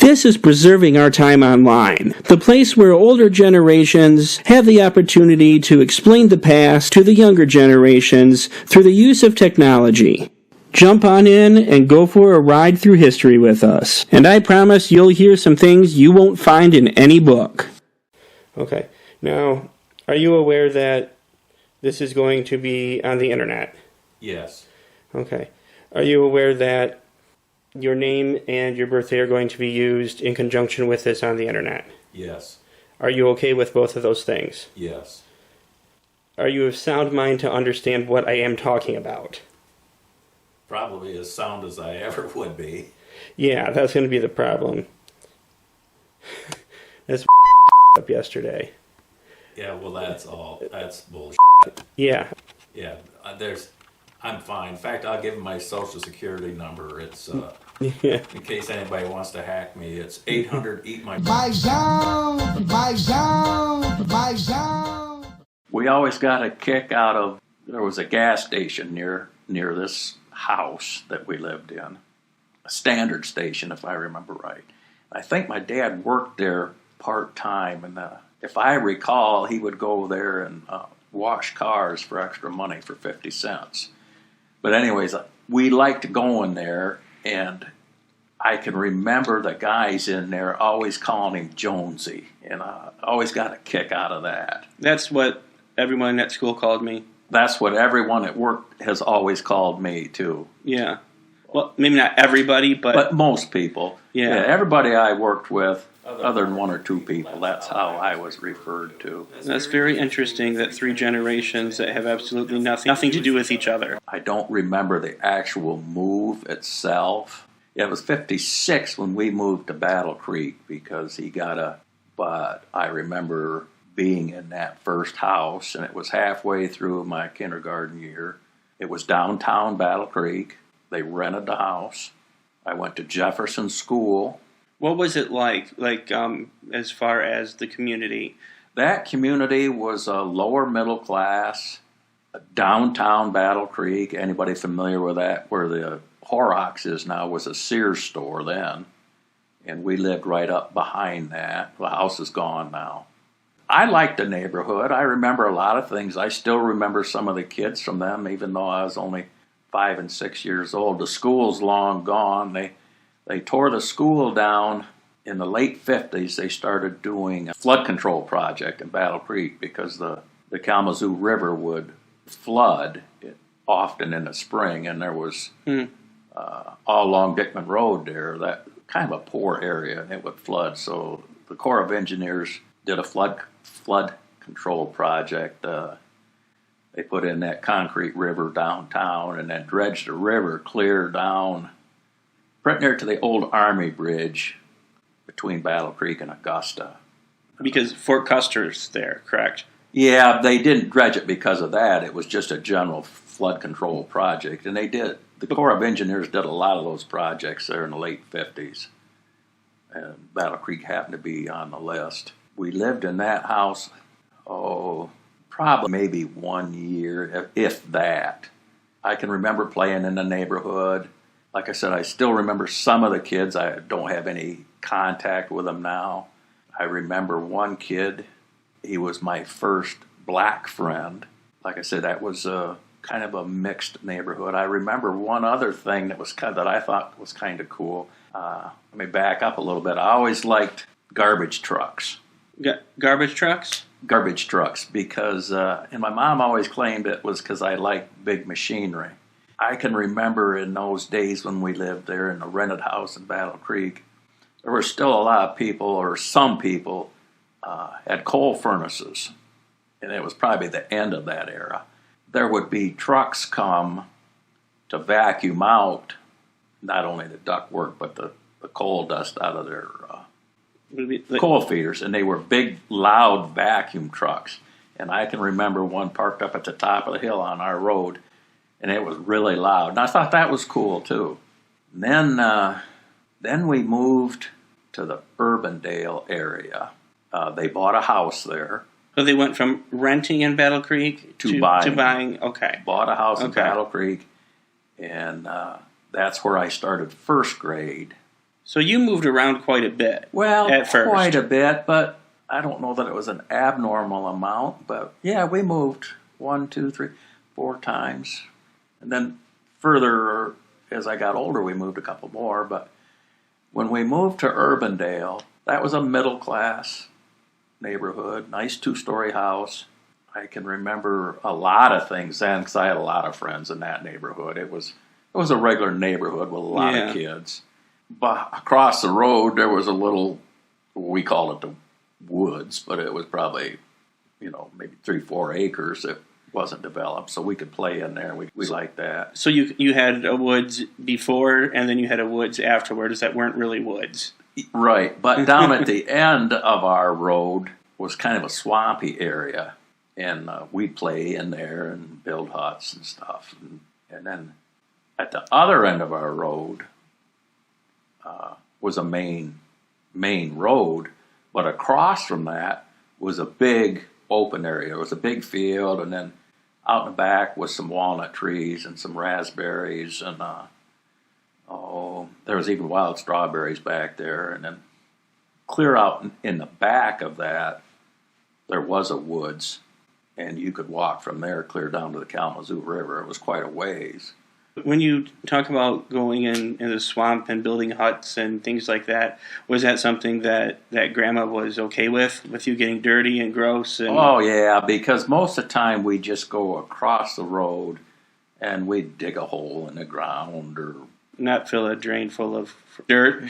This is Preserving Our Time Online, the place where older generations have the opportunity to explain the past to the younger generations through the use of technology. Jump on in and go for a ride through history with us, and I promise you'll hear some things you won't find in any book. Okay, now, are you aware that this is going to be on the internet? Yes. Okay. Are you aware that your name and your birthday are going to be used in conjunction with this on the internet? Yes. Are you okay with both of those things? Yes. Are you of sound mind to understand what I am talking about? Probably as sound as I ever would be. Yeah, that's going to be the problem. That's up yesterday. Yeah, well, that's bullshit. Yeah. Yeah, I'm fine. In fact, I'll give him my social security number. It's, Yeah. in case anybody wants to hack me, it's 800 eat my... We always got a kick out of, there was a gas station near this house that we lived in. A Standard station, if I remember right. I think my dad worked there part-time, and if I recall, he would go there and wash cars for extra money for 50 cents. But anyways, we liked going there, and I can remember the guys in there always calling him Jonesy, and I always got a kick out of that. That's what everyone at school called me. That's what everyone at work has always called me, too. Yeah. Well, maybe not everybody, but most people. Yeah. Everybody I worked with, other than one or two people, that's how I was referred to. That's very interesting that three generations that have absolutely nothing to do with each other. I don't remember the actual move itself. Yeah, it was 56 when we moved to Battle Creek because but I remember being in that first house, and it was halfway through my kindergarten year. It was downtown Battle Creek. They rented the house. I went to Jefferson School. What was it like as far as the community? That community was a lower middle class, downtown Battle Creek. Anybody familiar with that? Where the Horrocks is now was a Sears store then. And we lived right up behind that. The house is gone now. I liked the neighborhood. I remember a lot of things. I still remember some of the kids from them, even though I was only 5 and 6 years old. The school's long gone. They tore the school down in the late 50s. They started doing a flood control project in Battle Creek because the Kalamazoo River would flood often in the spring, and there was all along Dickman Road there, that kind of a poor area, and it would flood. So the Corps of Engineers did a flood control project. They put in that concrete river downtown and then dredged the river clear down right near to the old Army Bridge between Battle Creek and Augusta. Because Fort Custer's there, correct? Yeah, they didn't dredge it because of that. It was just a general flood control project. And the Corps of Engineers did a lot of those projects there in the late 50s. And Battle Creek happened to be on the list. We lived in that house, probably maybe 1 year, if that. I can remember playing in the neighborhood. Like I said, I still remember some of the kids. I don't have any contact with them now. I remember one kid. He was my first black friend. Like I said, that was kind of a mixed neighborhood. I remember one other thing that I thought was kind of cool. Let me back up a little bit. I always liked garbage trucks. Garbage trucks? Garbage trucks, because, and my mom always claimed it was because I liked big machinery. I can remember in those days when we lived there in a rented house in Battle Creek, there were still a lot of people, or some people, had coal furnaces, and it was probably the end of that era. There would be trucks come to vacuum out not only the ductwork, but the coal dust out of their coal feeders, and they were big, loud vacuum trucks. And I can remember one parked up at the top of the hill on our road, and it was really loud. And I thought that was cool, too. And then we moved to the Urbandale area. They bought a house there. So they went from renting in Battle Creek to buying. Okay. Bought a house in Battle Creek, and that's where I started first grade. So you moved around quite a bit. Well, at first. quite a bit, but I don't know that it was an abnormal amount. But yeah, we moved 1, 2, 3, 4 times. And then further, as I got older, we moved a couple more. But when we moved to Urbandale, that was a middle class neighborhood, nice 2-story house. I can remember a lot of things then because I had a lot of friends in that neighborhood. It was a regular neighborhood with a lot of kids. But across the road, there was a little, we called it the woods, but it was probably, maybe 3-4 acres that wasn't developed, so we could play in there. We liked that. So you had a woods before, and then you had a woods afterwards that weren't really woods. Right, but down at the end of our road was kind of a swampy area, and we'd play in there and build huts and stuff. And then at the other end of our road was a main road, but across from that was a big open area. It was a big field, and then out in the back was some walnut trees and some raspberries, and there was even wild strawberries back there. And then clear out in the back of that, there was a woods, and you could walk from there clear down to the Kalamazoo River. It was quite a ways. When you talk about going in the swamp and building huts and things like that, was that something that Grandma was okay with you getting dirty and gross? Oh, yeah, because most of the time we just go across the road and we'd dig a hole in the ground or... Not fill a drain full of dirt?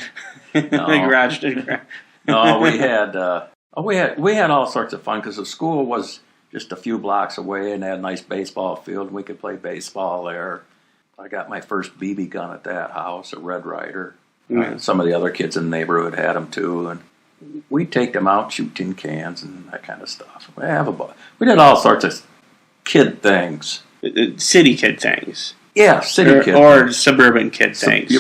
No. The garage. No, we had all sorts of fun because the school was just a few blocks away and had a nice baseball field, and we could play baseball there. I got my first BB gun at that house, a Red Ryder. Mm-hmm. Some of the other kids in the neighborhood had them too, and we'd take them out, shoot tin cans and that kind of stuff. We did all sorts of kid things. City kid things. Yeah, city kid or things. Suburban kid things.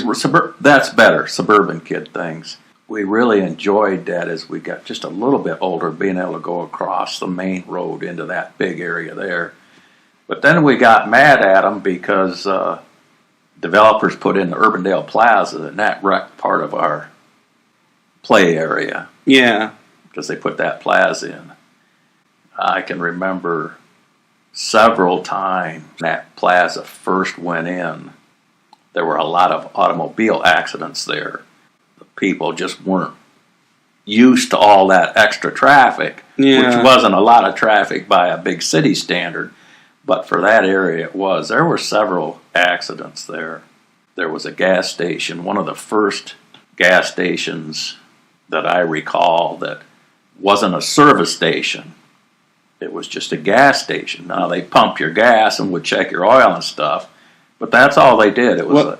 That's better, suburban kid things. We really enjoyed that as we got just a little bit older, being able to go across the main road into that big area there. But then we got mad at them because developers put in the Urbandale Plaza, and that wrecked part of our play area. Yeah. Because they put that plaza in. I can remember several times that plaza first went in, there were a lot of automobile accidents there. The people just weren't used to all that extra traffic, which wasn't a lot of traffic by a big city standard. But for that area, it was. There were several accidents there. There was a gas station, one of the first gas stations that I recall that wasn't a service station. It was just a gas station. Now, they pumped your gas and would check your oil and stuff, but that's all they did. It was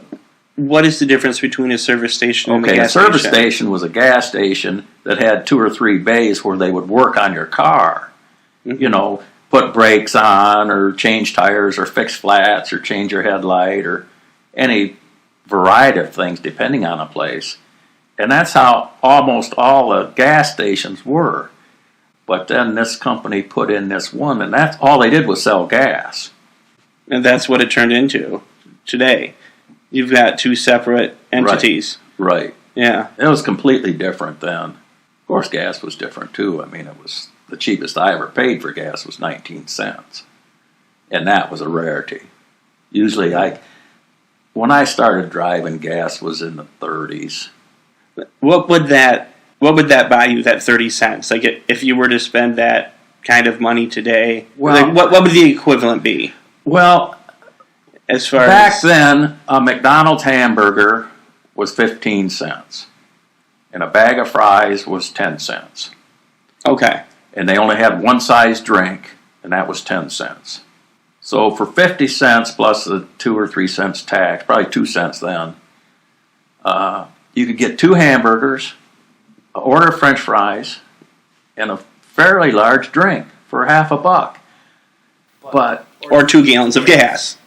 what is the difference between a service station and a gas station? Okay, a service station was a gas station that had 2 or 3 bays where they would work on your car. Mm-hmm. Put brakes on or change tires or fix flats or change your headlight or any variety of things depending on a place. And that's how almost all the gas stations were. But then this company put in this one, and that's all they did was sell gas. And that's what it turned into today. You've got 2 separate entities. Right. Yeah. It was completely different then. Of course, gas was different too. I mean, it was... The cheapest I ever paid for gas was 19 cents. And that was a rarity. Usually when I started driving, gas was in the 30s. What would that buy you, that 30 cents? Like if you were to spend that kind of money today, what would the equivalent be? Well, as far back then, a McDonald's hamburger was 15 cents. And a bag of fries was 10 cents. Okay. And they only had one size drink, and that was 10 cents. So for 50 cents plus the 2 or 3 cents tax, probably 2 cents then, you could get 2 hamburgers, an order of French fries, and a fairly large drink for $50. Or 2 gallons of gas.